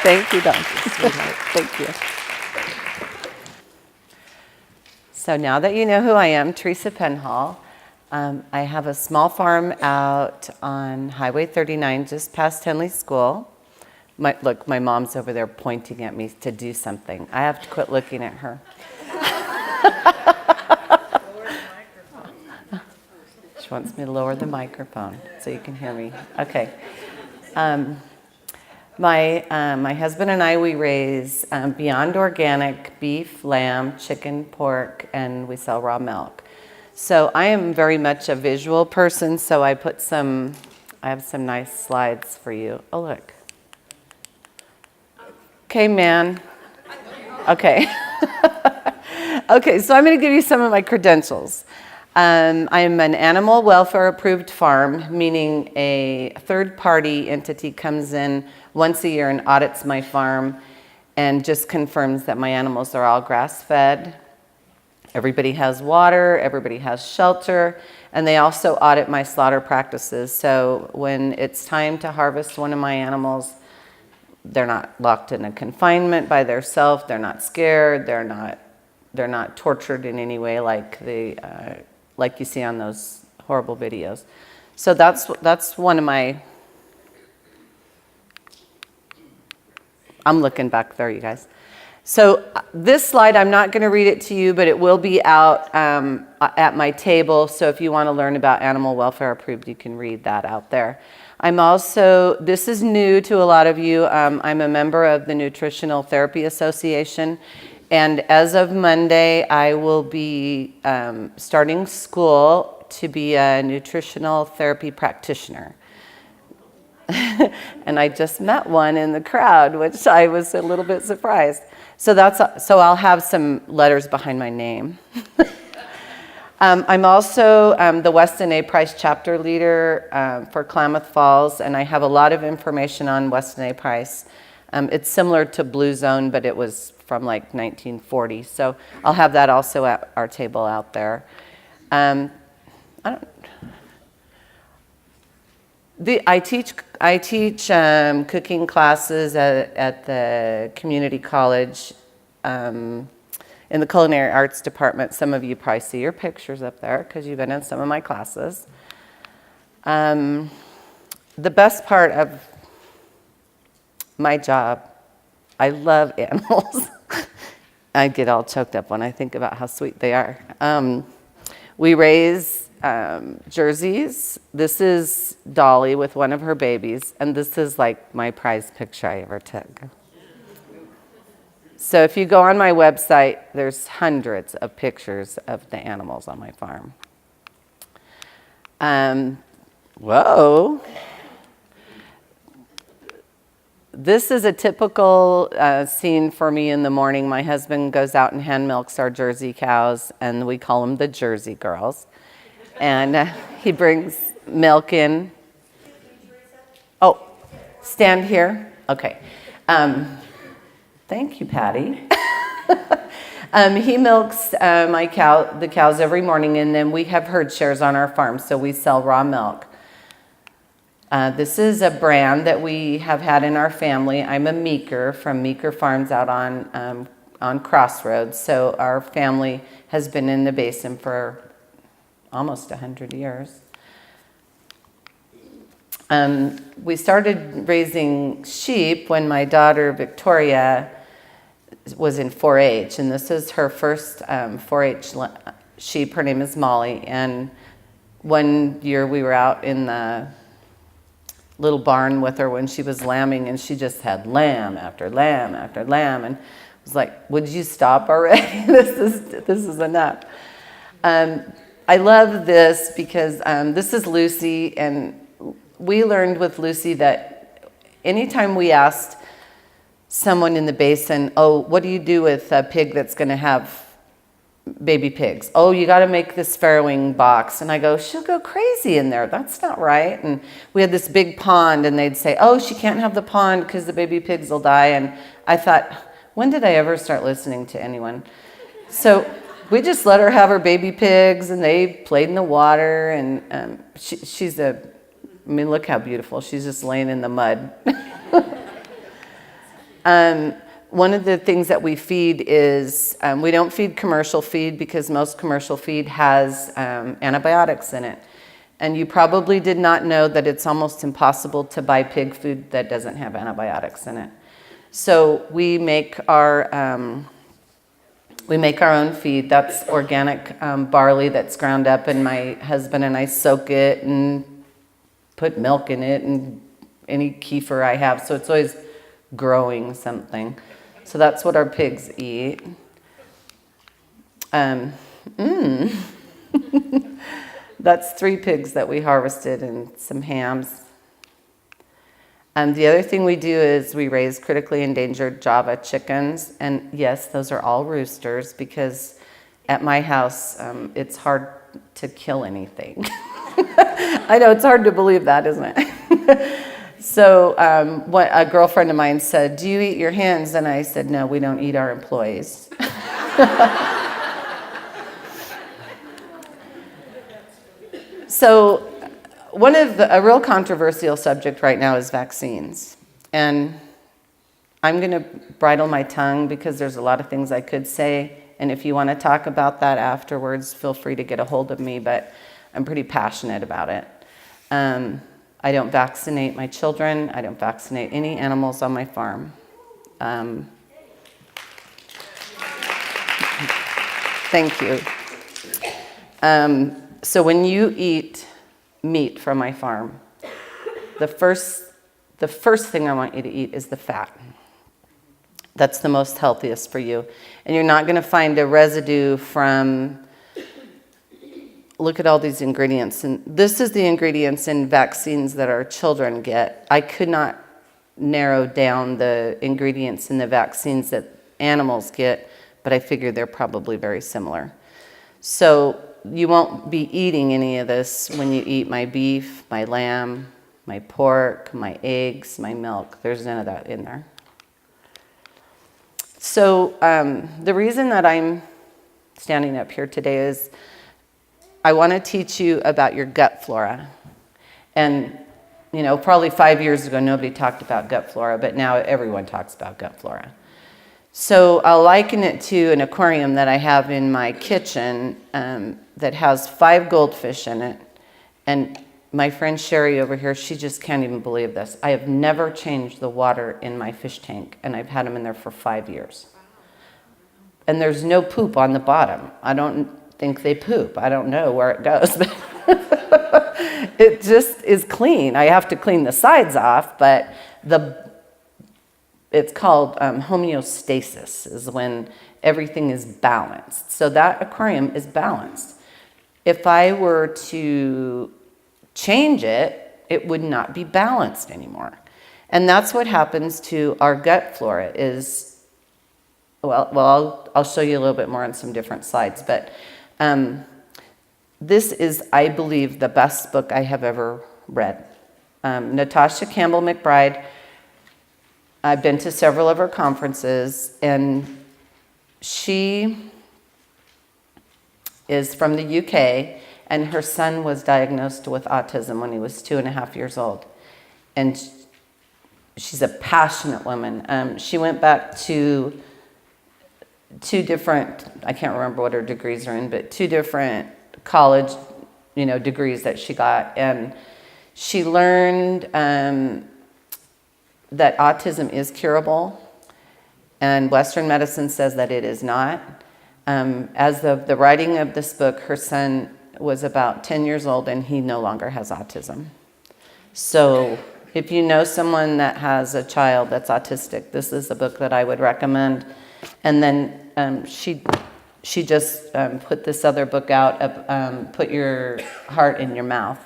Thank you, Doctor. Thank you. So now that you know who I am, Teresa Penhall, I have a small farm out on Highway 39 just past Henley School. Look, my mom's over there pointing at me to do something. I have to quit looking at her. She wants me to lower the microphone so you can hear me. Okay. My husband and I, we raise beyond organic beef, lamb, chicken, pork, and we sell raw milk. So I am very much a visual person, so I have some nice slides for you. Oh, look. Okay, man. Okay. Okay, so I'm going to give you some of my credentials. I'm an animal welfare approved farm, meaning a third party entity comes in once a year and audits my farm and just confirms that my animals are all grass fed. Everybody has water, everybody has shelter, and they also audit my slaughter practices. So when it's time to harvest one of my animals, they're not locked in a confinement by themselves, they're not scared, they're not tortured in any way like you see on those horrible videos. So that's one of my, I'm looking back there, you guys. So this slide, I'm not going to read it to you, but it will be out at my table. So if you want to learn about animal welfare approved, you can read that out there. I'm also, this is new to a lot of you, I'm a member of the Nutritional Therapy Association. And as of Monday, I will be starting school to be a nutritional therapy practitioner. And I just met one in the crowd, which I was a little bit surprised. So I'll have some letters behind my name. I'm also the Weston A. Price chapter leader for Klamath Falls, and I have a lot of information on Weston A. Price. It's similar to Blue Zone, but it was from like 1940. So I'll have that also at our table out there. I teach cooking classes at the community college in the culinary arts department. Some of you probably see your pictures up there because you've been in some of my classes. The best part of my job, I love animals. I get all choked up when I think about how sweet they are. We raise jerseys. This is Dolly with one of her babies, and this is like my prize picture I ever took. So if you go on my website, there's hundreds of pictures of the animals on my farm. Whoa. This is a typical scene for me in the morning. My husband goes out and hand milks our Jersey cows, and we call them the Jersey girls. And he brings milk in. Oh, stand here? Okay. Thank you, Patty. He milks the cows every morning, and then we have herd shares on our farm, so we sell raw milk. This is a brand that we have had in our family. I'm a Meeker from Meeker Farms out on Crossroads. So our family has been in the basin for almost 100 years. We started raising sheep when my daughter Victoria was in 4-H, and this is her first 4-H sheep. Her name is Molly, and one year we were out in the little barn with her when she was lambing, and she just had lamb after lamb after lamb, and I was like, would you stop already? This is enough. I love this because this is Lucy, and we learned with Lucy that anytime we asked someone in the basin, oh, what do you do with a pig that's going to have baby pigs? Oh, you got to make this farrowing box. And I go, she'll go crazy in there. That's not right. And we had this big pond, and they'd say, oh, she can't have the pond because the baby pigs will die. And I thought, when did I ever start listening to anyone? So we just let her have her baby pigs, and they played in the water. And look how beautiful. She's just laying in the mud. One of the things that we feed is, we don't feed commercial feed because most commercial feed has antibiotics in it. And you probably did not know that it's almost impossible to buy pig food that doesn't have antibiotics in it. So we make our own feed. That's organic barley that's ground up, and my husband and I soak it and put milk in it and any kefir I have. So it's always growing something. So that's what our pigs eat. That's 3 pigs that we harvested and some hams. The other thing we do is we raise critically endangered Java chickens. And yes, those are all roosters because at my house, it's hard to kill anything. I know, it's hard to believe that, isn't it? So a girlfriend of mine said, "Do you eat your hens?" And I said, "No, we don't eat our employees." So a real controversial subject right now is vaccines. And I'm going to bridle my tongue because there's a lot of things I could say. And if you want to talk about that afterwards, feel free to get a hold of me, but I'm pretty passionate about it. I don't vaccinate my children. I don't vaccinate any animals on my farm. Thank you. So when you eat meat from my farm, the first thing I want you to eat is the fat. That's the most healthiest for you. And you're not going to find a residue from, look at all these ingredients. And this is the ingredients in vaccines that our children get. I could not narrow down the ingredients in the vaccines that animals get, but I figured they're probably very similar. So you won't be eating any of this when you eat my beef, my lamb, my pork, my eggs, my milk. There's none of that in there. So the reason that I'm standing up here today is I want to teach you about your gut flora. And, probably 5 years ago, nobody talked about gut flora, but now everyone talks about gut flora. So I'll liken it to an aquarium that I have in my kitchen that has 5 goldfish in it. And my friend Sherry over here, she just can't even believe this. I have never changed the water in my fish tank, and I've had them in there for 5 years. And there's no poop on the bottom. I don't think they poop. I don't know where it goes, but it just is clean. I have to clean the sides off, but it's called homeostasis, is when everything is balanced. So that aquarium is balanced. If I were to change it, it would not be balanced anymore. And that's what happens to our gut flora is, I'll show you a little bit more on some different slides, but this is, I believe, the best book I have ever read. Natasha Campbell McBride, I've been to several of her conferences, and she is from the UK, and her son was diagnosed with autism when he was 2.5 years old. And she's a passionate woman. She went back to 2 different, I can't remember what her degrees are in, but 2 different college, degrees that she got. And she learned that autism is curable, and Western medicine says that it is not. As of the writing of this book, her son was about 10 years old, and he no longer has autism. So if you know someone that has a child that's autistic, this is a book that I would recommend. And then she just put this other book out, Put Your Heart in Your Mouth.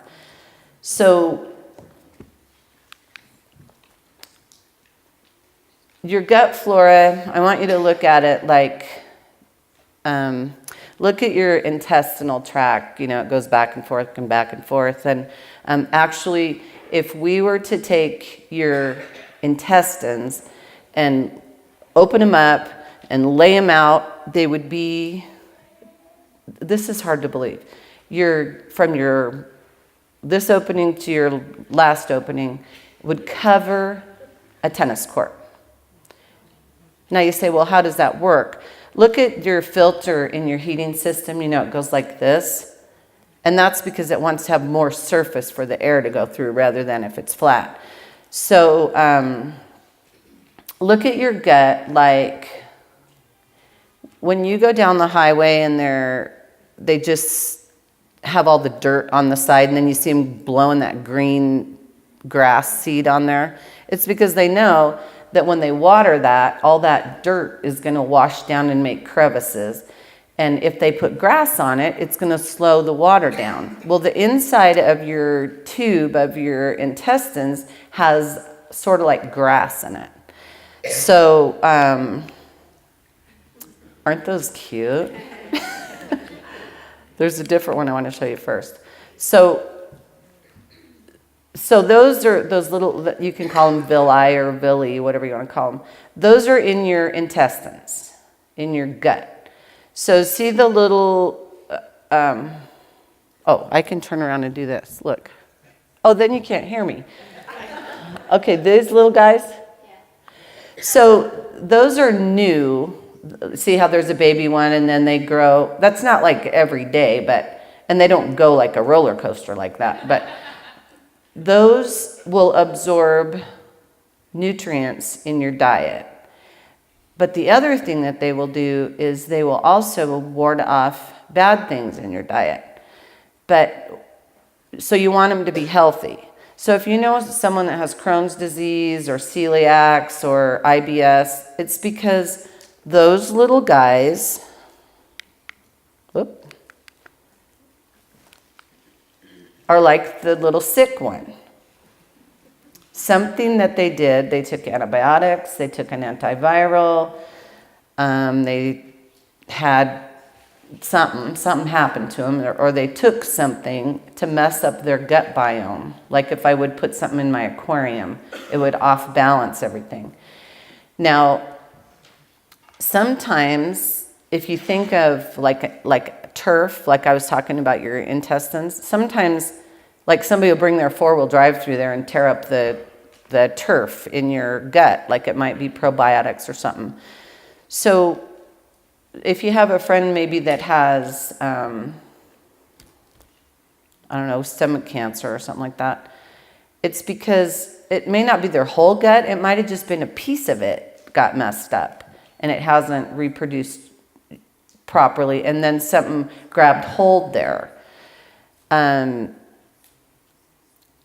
So your gut flora, I want you to look at it like, look at your intestinal tract. It goes back and forth and back and forth. And actually, if we were to take your intestines and open them up and lay them out, they would be, this is hard to believe. From this opening to your last opening would cover a tennis court. Now you say, well, how does that work? Look at your filter in your heating system. You know, it goes like this. And that's because it wants to have more surface for the air to go through rather than if it's flat. So look at your gut like when you go down the highway and they just have all the dirt on the side, and then you see them blowing that green grass seed on there. It's because they know that when they water that, all that dirt is going to wash down and make crevices. And if they put grass on it, it's going to slow the water down. Well, the inside of your tube of your intestines has sort of like grass in it. So, aren't those cute? There's a different one I want to show you first. So those are those little, you can call them villi or villi, whatever you want to call them. Those are in your intestines, in your gut. So see the little, oh, I can turn around and do this. Look. Oh, then you can't hear me. Okay, these little guys. So those are new. See how there's a baby one and then they grow. That's not like every day, and they don't go like a roller coaster like that. But those will absorb nutrients in your diet. But the other thing that they will do is they will also ward off bad things in your diet. So you want them to be healthy. So if you know someone that has Crohn's disease or celiacs or IBS, it's because those little guys, are like the little sick one. Something that they did, they took antibiotics, they took an antiviral, they had something happened to them, or they took something to mess up their gut biome. Like if I would put something in my aquarium, it would off balance everything. Now, sometimes if you think of like turf, like I was talking about your intestines, sometimes like somebody will bring their four-wheel drive through there and tear up the turf in your gut, like it might be probiotics or something. So if you have a friend maybe that has, I don't know, stomach cancer or something like that, it's because it may not be their whole gut, it might have just been a piece of it got messed up and it hasn't reproduced properly, and then something grabbed hold there.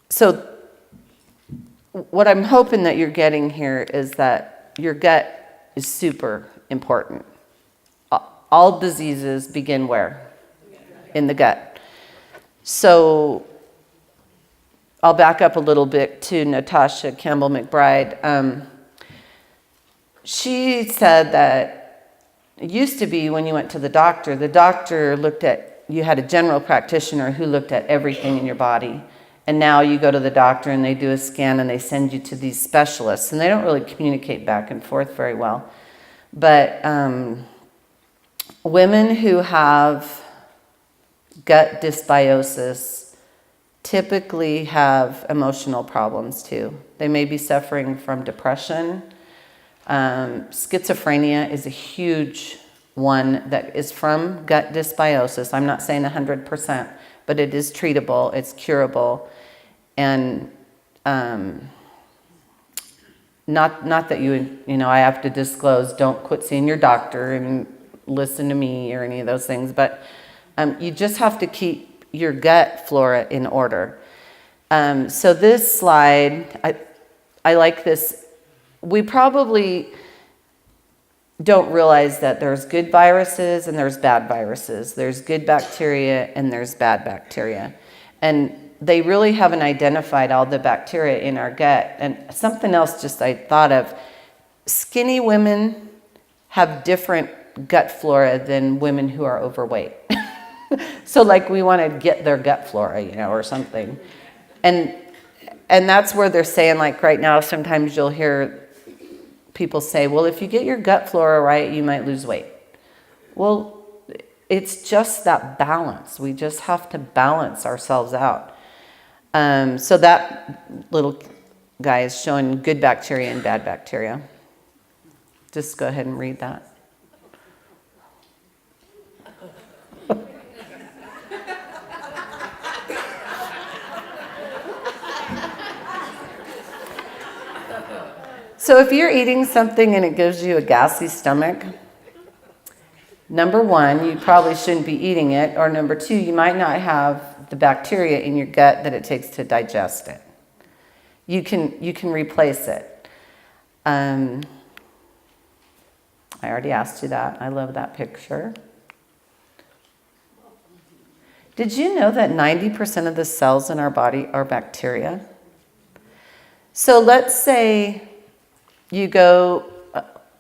So what I'm hoping that you're getting here is that your gut is super important. All diseases begin where? In the gut. So I'll back up a little bit to Natasha Campbell McBride. She said that it used to be when you went to the doctor looked at, you had a general practitioner who looked at everything in your body. And now you go to the doctor and they do a scan and they send you to these specialists. And they don't really communicate back and forth very well. But women who have gut dysbiosis typically have emotional problems too. They may be suffering from depression. Schizophrenia is a huge one that is from gut dysbiosis. I'm not saying 100%, but it is treatable, it's curable. And not that you know, I have to disclose, don't quit seeing your doctor and listen to me or any of those things, but you just have to keep your gut flora in order. So this slide, I like this. We probably don't realize that there's good viruses and there's bad viruses. There's good bacteria and there's bad bacteria. And they really haven't identified all the bacteria in our gut. And something else just I thought of, skinny women have different gut flora than women who are overweight. So like we want to get their gut flora, you know, or something. And that's where they're saying, like right now, sometimes you'll hear people say, well, if you get your gut flora right, you might lose weight. Well, it's just that balance. We just have to balance ourselves out. So that little guy is showing good bacteria and bad bacteria. Just go ahead and read that. So if you're eating something and it gives you a gassy stomach, number one, you probably shouldn't be eating it. Or number two, you might not have the bacteria in your gut that it takes to digest it. You can replace it. I already asked you that. I love that picture. Did you know that 90% of the cells in our body are bacteria? So let's say you go,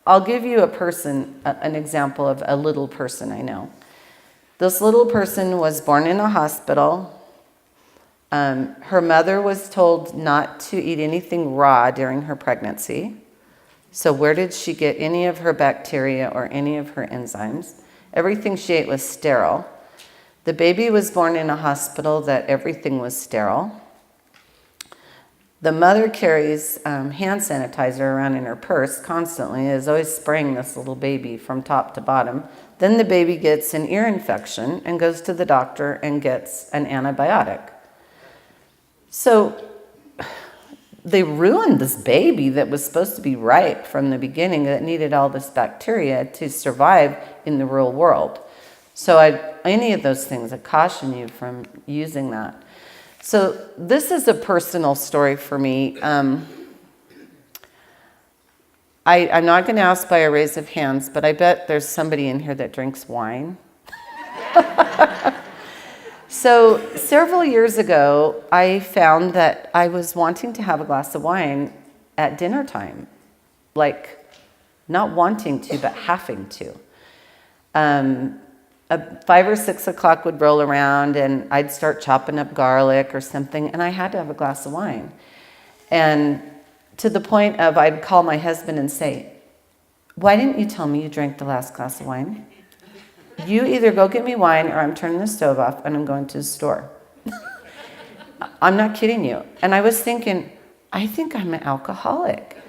I'll give you an example of a little person I know. This little person was born in a hospital. Her mother was told not to eat anything raw during her pregnancy. So where did she get any of her bacteria or any of her enzymes? Everything she ate was sterile. The baby was born in a hospital that everything was sterile. The mother carries hand sanitizer around in her purse constantly, is always spraying this little baby from top to bottom. Then the baby gets an ear infection and goes to the doctor and gets an antibiotic. So they ruined this baby that was supposed to be ripe from the beginning, that needed all this bacteria to survive in the real world. So any of those things, I caution you from using that. So this is a personal story for me. I'm not going to ask by a raise of hands, but I bet there's somebody in here that drinks wine. So several years ago, I found that I was wanting to have a glass of wine at dinner time. Like, not wanting to, but having to. 5 or 6 o'clock would roll around and I'd start chopping up garlic or something, and I had to have a glass of wine. And to the point of I'd call my husband and say, "Why didn't you tell me you drank the last glass of wine? You either go get me wine or I'm turning the stove off and I'm going to the store." I'm not kidding you. And I was thinking, I think I'm an alcoholic.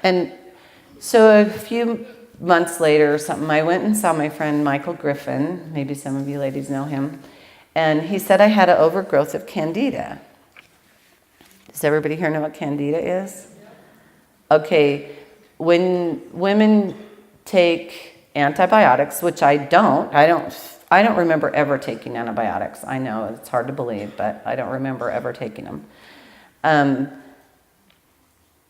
And so a few months later or something, I went and saw my friend Michael Griffin. Maybe some of you ladies know him. And he said I had an overgrowth of candida. Does everybody here know what candida is? Okay, when women take antibiotics, which I don't remember ever taking antibiotics. I know it's hard to believe, but I don't remember ever taking them.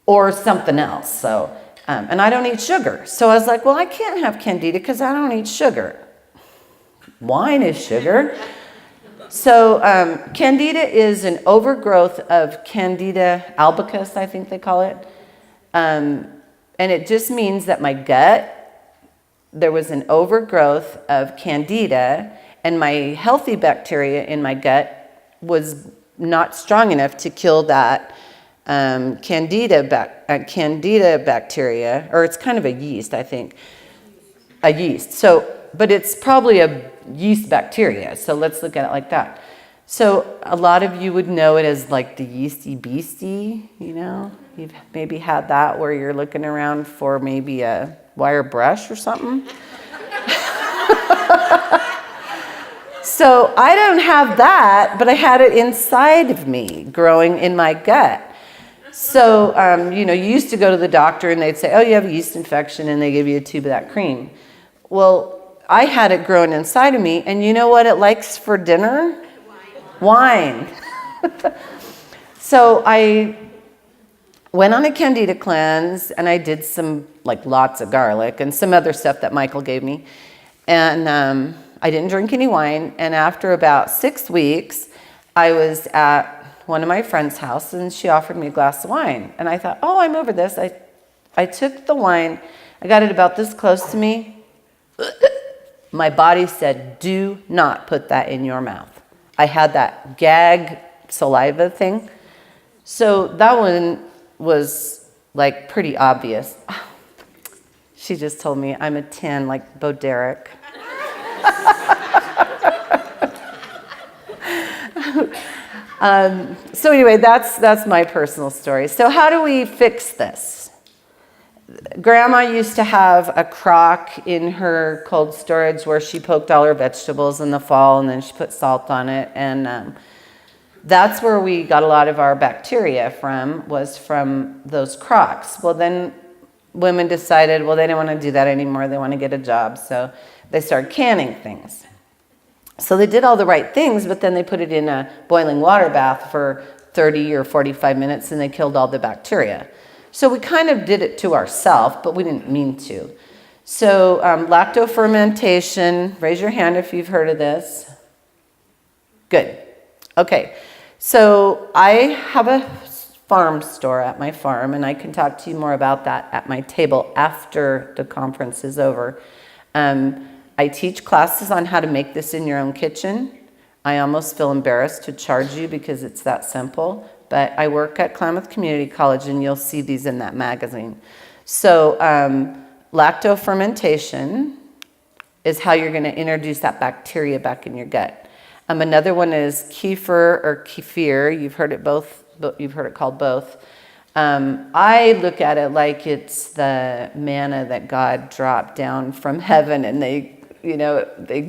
Or something else, so. And I don't eat sugar. So I was like, well, I can't have candida because I don't eat sugar. Wine is sugar. So candida is an overgrowth of Candida albicans, I think they call it. And it just means that my gut, there was an overgrowth of candida, and my healthy bacteria in my gut was not strong enough to kill that candida bacteria, or it's kind of a yeast, I think. A yeast. So, but it's probably a yeast bacteria. So let's look at it like that. So a lot of you would know it as like the yeasty beastie, you know? You've maybe had that where you're looking around for maybe a wire brush or something. So I don't have that, but I had it inside of me, growing in my gut. So, you used to go to the doctor and they'd say, oh, you have a yeast infection, and they give you a tube of that cream. Well, I had it growing inside of me, and you know what it likes for dinner? Wine. So I went on a candida cleanse, and I did some, lots of garlic and some other stuff that Michael gave me. And I didn't drink any wine. And after about 6 weeks, I was at one of my friend's house, and she offered me a glass of wine. And I thought, oh, I'm over this. I took the wine. I got it about this close to me. My body said, do not put that in your mouth. I had that gag saliva thing. So that one was pretty obvious. She just told me I'm a 10, like Bo Derek. So anyway, that's my personal story. So how do we fix this? Grandma used to have a crock in her cold storage where she poked all her vegetables in the fall, and then she put salt on it. And that's where we got a lot of our bacteria from, was from those crocks. Well, then women decided, well, they didn't want to do that anymore. They want to get a job. So they started canning things. So they did all the right things, but then they put it in a boiling water bath for 30 or 45 minutes, and they killed all the bacteria. So we kind of did it to ourselves, but we didn't mean to. So lactofermentation, raise your hand if you've heard of this. Good. Okay. So I have a farm store at my farm, and I can talk to you more about that at my table after the conference is over. I teach classes on how to make this in your own kitchen. I almost feel embarrassed to charge you because it's that simple. But I work at Klamath Community College, and you'll see these in that magazine. So lactofermentation is how you're going to introduce that bacteria back in your gut. Another one is kefir or kefir. You've heard it both. You've heard it called both. I look at it like it's the manna that God dropped down from heaven, and they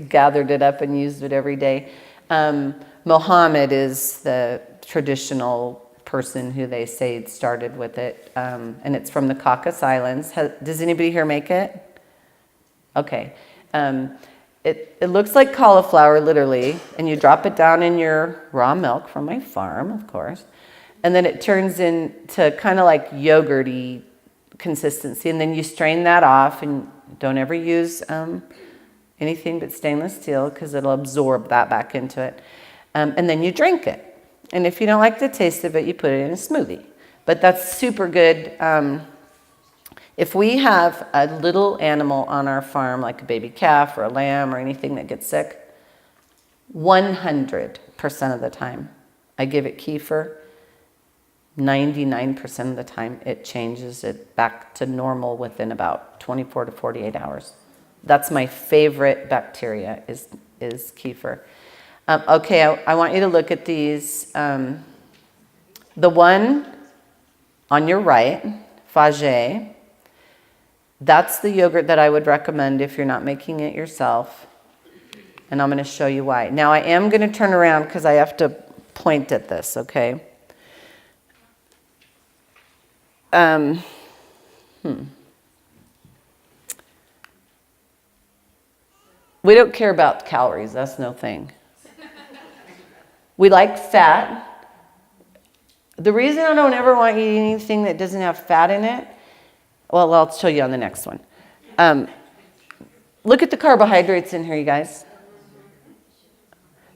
gathered it up and used it every day. Mohammed is the traditional person who they say started with it, and it's from the Caucasus Islands. Does anybody here make it? Okay. It looks like cauliflower, literally, and you drop it down in your raw milk from my farm, of course, and then it turns into kind of like yogurty consistency, and then you strain that off, and don't ever use anything but stainless steel because it'll absorb that back into it, and then you drink it. And if you don't like the taste of it, you put it in a smoothie. But that's super good. If we have a little animal on our farm, like a baby calf or a lamb or anything that gets sick, 100% of the time, I give it kefir. 99% of the time, it changes it back to normal within about 24 to 48 hours. That's my favorite bacteria is kefir. Okay, I want you to look at these. The one on your right, Fage, that's the yogurt that I would recommend if you're not making it yourself. And I'm going to show you why. Now, I am going to turn around because I have to point at this, okay? We don't care about calories. That's no thing. We like fat. The reason I don't ever want you to eat anything that doesn't have fat in it, well, I'll show you on the next one. Look at the carbohydrates in here, you guys.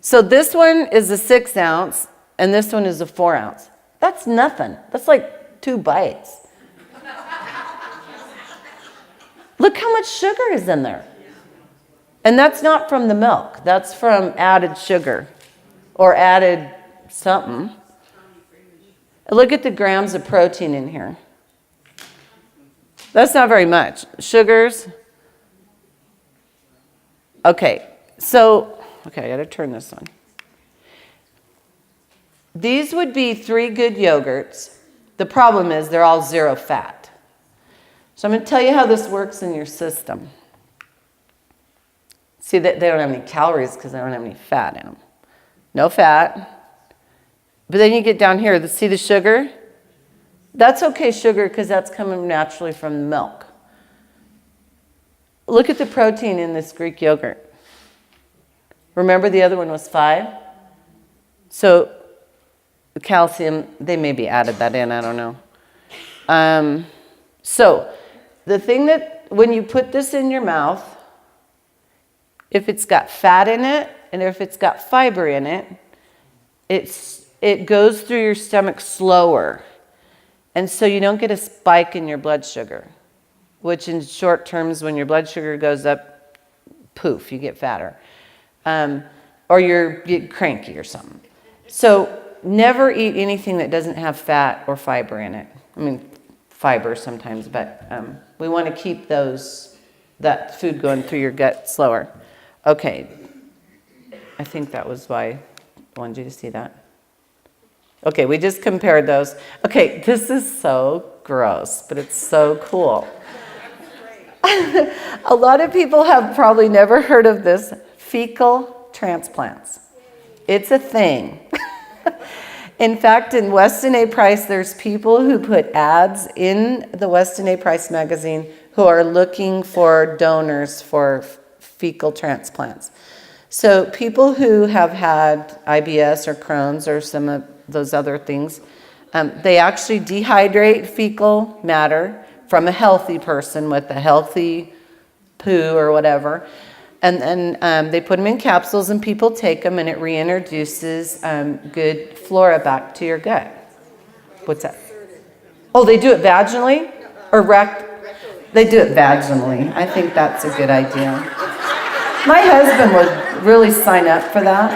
So this one is a 6 ounce, and this one is a 4 ounce. That's nothing. That's like 2 bites. Look how much sugar is in there. And that's not from the milk. That's from added sugar or added something. Look at the grams of protein in here. That's not very much. Sugars. Okay, I got to turn this on. These would be 3 good yogurts. The problem is they're all 0 fat. So I'm going to tell you how this works in your system. See, that they don't have any calories because they don't have any fat in them. No fat. But then you get down here, see the sugar? That's okay sugar because that's coming naturally from the milk. Look at the protein in this Greek yogurt. Remember the other one was 5? So the calcium, they maybe added that in, I don't know. So the thing that when you put this in your mouth, if it's got fat in it and if it's got fiber in it, it goes through your stomach slower. And so you don't get a spike in your blood sugar, which in short terms, when your blood sugar goes up, poof, you get fatter. Or you get cranky or something. So never eat anything that doesn't have fat or fiber in it. I mean, fiber sometimes, but we want to keep that food going through your gut slower. Okay, I think that was why I wanted you to see that. Okay, we just compared those. Okay, this is so gross, but it's so cool. A lot of people have probably never heard of this, fecal transplants. It's a thing. In fact, in Weston A. Price, there's people who put ads in the Weston A. Price magazine who are looking for donors for fecal transplants. So people who have had IBS or Crohn's or some of those other things, they actually dehydrate fecal matter from a healthy person with a healthy poo or whatever. And then they put them in capsules and people take them and it reintroduces good flora back to your gut. What's that? Oh, they do it vaginally? Or They do it vaginally. I think that's a good idea. My husband would really sign up for that.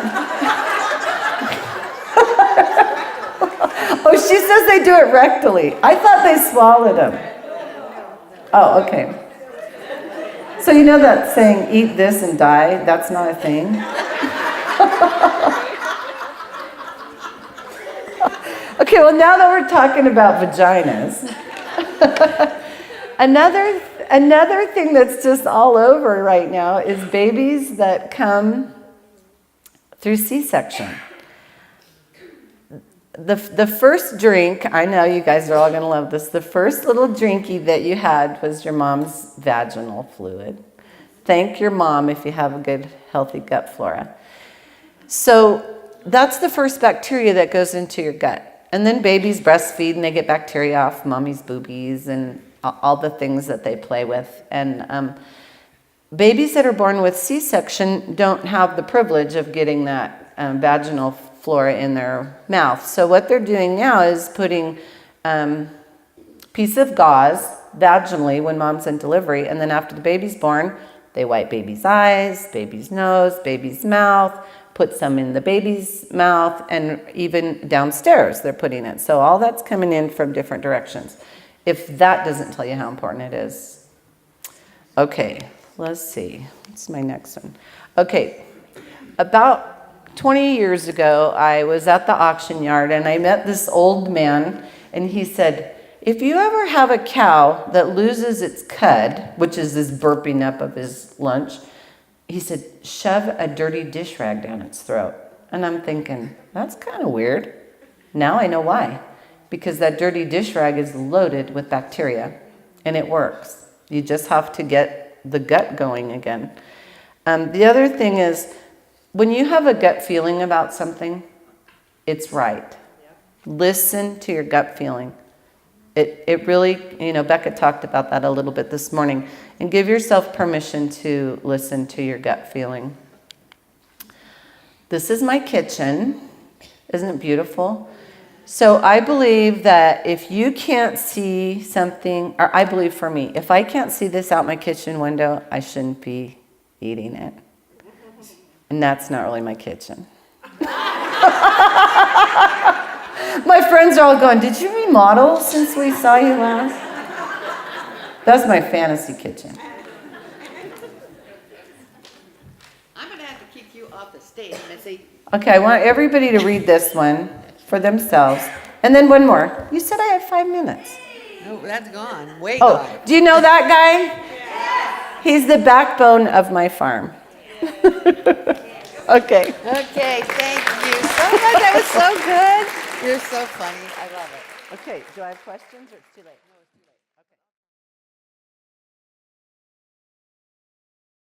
Oh, she says they do it rectally. I thought they swallowed them. Oh, okay. So you know that saying, eat this and die? That's not a thing. Okay, well now that we're talking about vaginas, another thing that's just all over right now is babies that come through C-section. The first drink, I know you guys are all going to love this, the first little drinky that you had was your mom's vaginal fluid. Thank your mom if you have a good, healthy gut flora. So that's the first bacteria that goes into your gut. And then babies breastfeed and they get bacteria off mommy's boobies and all the things that they play with. And babies that are born with C-section don't have the privilege of getting that vaginal flora in their mouth. So what they're doing now is putting piece of gauze vaginally when mom's in delivery, and then after the baby's born, they wipe baby's eyes, baby's nose, baby's mouth, put some in the baby's mouth, and even downstairs they're putting it. So all that's coming in from different directions. If that doesn't tell you how important it is. Okay, let's see. What's my next one? Okay, about 20 years ago, I was at the auction yard and I met this old man, and he said, if you ever have a cow that loses its cud, which is this burping up of his lunch, he said, shove a dirty dish rag down its throat. And I'm thinking, that's kind of weird. Now I know why. Because that dirty dish rag is loaded with bacteria, and it works. You just have to get the gut going again. The other thing is, when you have a gut feeling about something, it's right. Listen to your gut feeling. It really, Becca talked about that a little bit this morning. And give yourself permission to listen to your gut feeling. This is my kitchen. Isn't it beautiful? So I believe that if you can't see something, or I believe for me, if I can't see this out my kitchen window, I shouldn't be eating it. And that's not really my kitchen. My friends are all going, did you remodel since we saw you last? That's my fantasy kitchen. I'm going to have to kick you off the stage, Missy. Okay, I want everybody to read this one for themselves. And then one more. You said I had 5 minutes. No, that's gone. Way gone. Oh, do you know that guy? Yes. He's the backbone of my farm. Okay. Okay, thank you so much. That was so good. You're so funny. I love it. Okay, do I have questions or it's too late?